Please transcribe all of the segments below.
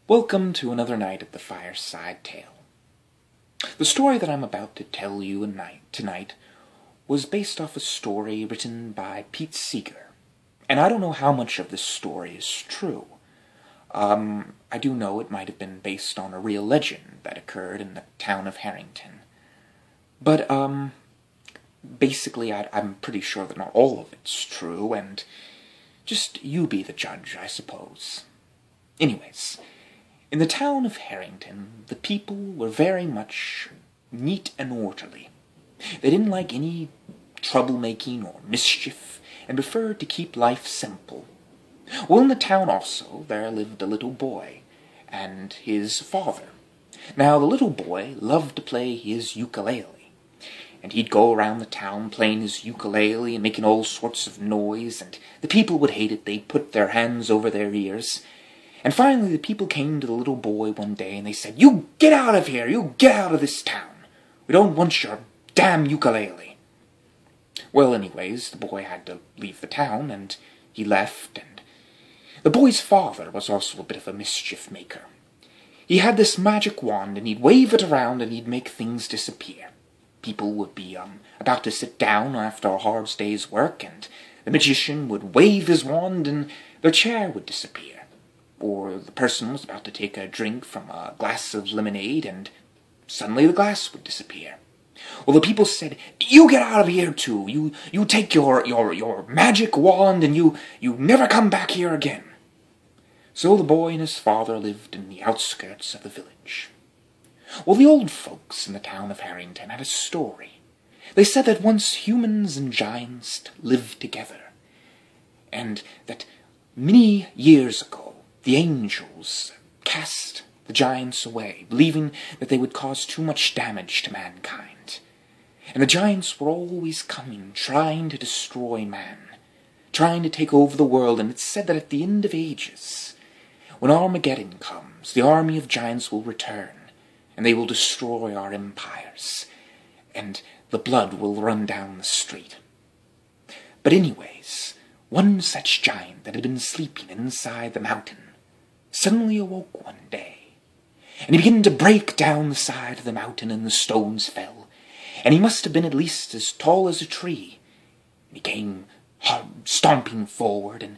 Welcome to another night at the Fireside Tale. The story that I'm about to tell you tonight was based off a story written by Pete Seeger, and I don't know how much of this story is true. I do know it might have been based on a real legend that occurred in the town of Herrington. But, basically I'm pretty sure that not all of it's true, and just you be the judge, I suppose. Anyways, in the town of Herrington, the people were very much neat and orderly. They didn't like any troublemaking or mischief, and preferred to keep life simple. Well, in the town also, there lived a little boy, and his father. Now, the little boy loved to play his ukulele, and he'd go around the town playing his ukulele and making all sorts of noise, and the people would hate it. They'd put their hands over their ears. And finally, the people came to the little boy one day, and they said, "You get out of here! You get out of this town! We don't want your damn ukulele!" Well, anyways, the boy had to leave the town, and he left, and the boy's father was also a bit of a mischief maker. He had this magic wand, and he'd wave it around, and he'd make things disappear. People would be, about to sit down after a hard day's work, and the magician would wave his wand, and their chair would disappear. Or the person was about to take a drink from a glass of lemonade, and suddenly the glass would disappear. Well, the people said, "You get out of here too. You take your magic wand, and you never come back here again." So the boy and his father lived in the outskirts of the village. Well, the old folks in the town of Herrington had a story. They said that once humans and giants lived together, and that many years ago, the angels cast the giants away, believing that they would cause too much damage to mankind. And the giants were always coming, trying to destroy man, trying to take over the world, and it's said that at the end of ages, when Armageddon comes, the army of giants will return, and they will destroy our empires, and the blood will run down the street. But anyways, one such giant that had been sleeping inside the mountain suddenly awoke one day, and he began to break down the side of the mountain, and the stones fell, and he must have been at least as tall as a tree. And he came stomping forward, and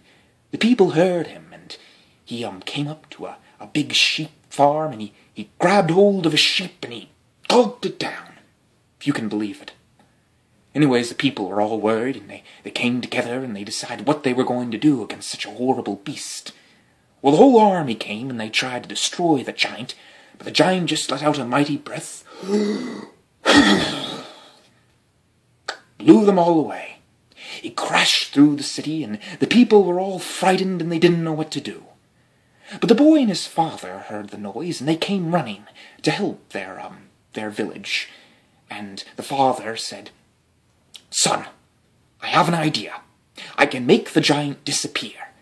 the people heard him, and he came up to a big sheep farm, and he grabbed hold of a sheep, and he gulped it down, if you can believe it. Anyways, the people were all worried, and they came together, and they decided what they were going to do against such a horrible beast. Well, the whole army came, and they tried to destroy the giant, but the giant just let out a mighty breath, blew them all away. He crashed through the city, and the people were all frightened, and they didn't know what to do. But the boy and his father heard the noise, and they came running to help their village. And the father said, "Son, I have an idea. I can make the giant disappear,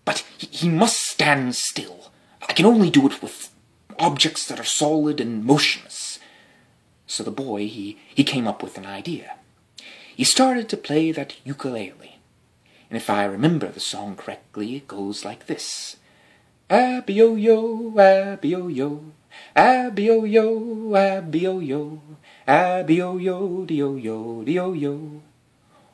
but he must stand still. I can only do it with objects that are solid and motionless." So the boy, he came up with an idea. He started to play that ukulele. And if I remember the song correctly, it goes like this. Abby-o-yo, abby-o-yo, abby-o-yo, abby-o-yo, abby-o-yo, dee-o-yo, dee-o-yo.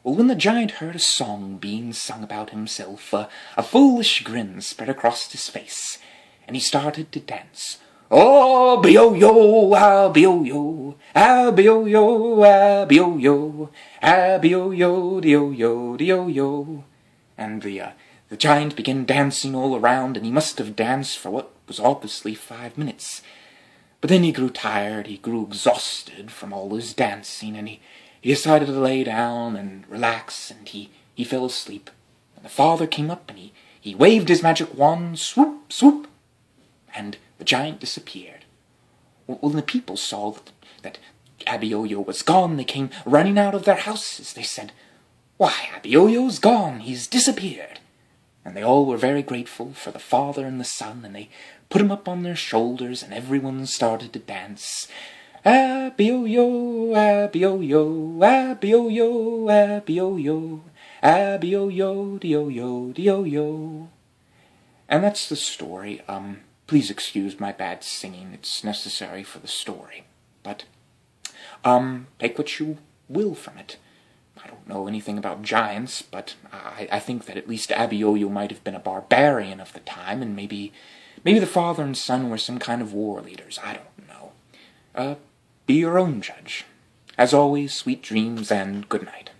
Well, when the giant heard a song being sung about himself, a foolish grin spread across his face, and he started to dance. Oh, abby-o-yo, abby-o-yo, abby-o-yo, abby-o-yo, abby-o-yo, dee-o-yo, dee-o-yo. And the giant began dancing all around, and he must have danced for what was obviously 5 minutes. But then he grew tired, he grew exhausted from all his dancing, and he decided to lay down and relax, and he fell asleep. And the father came up, and he waved his magic wand, swoop, swoop, and the giant disappeared. Well, when the people saw that Abby-o-yo was gone, they came running out of their houses. They said, "Why, Abby-o-yo's gone, he's disappeared." And they all were very grateful for the father and the son, and they put him up on their shoulders, and everyone started to dance. Abby-o-yo, abby-o-yo, abby-o-yo, abby-o-yo, abby-o-yo, dee-o-yo, dee-o-yo. And that's the story. Please excuse my bad singing. It's necessary for the story. But, take what you will from it. I don't know anything about giants, but I think that at least Abioyo might have been a barbarian of the time, and maybe the father and son were some kind of war leaders. I don't know. Be your own judge. As always, sweet dreams and good night.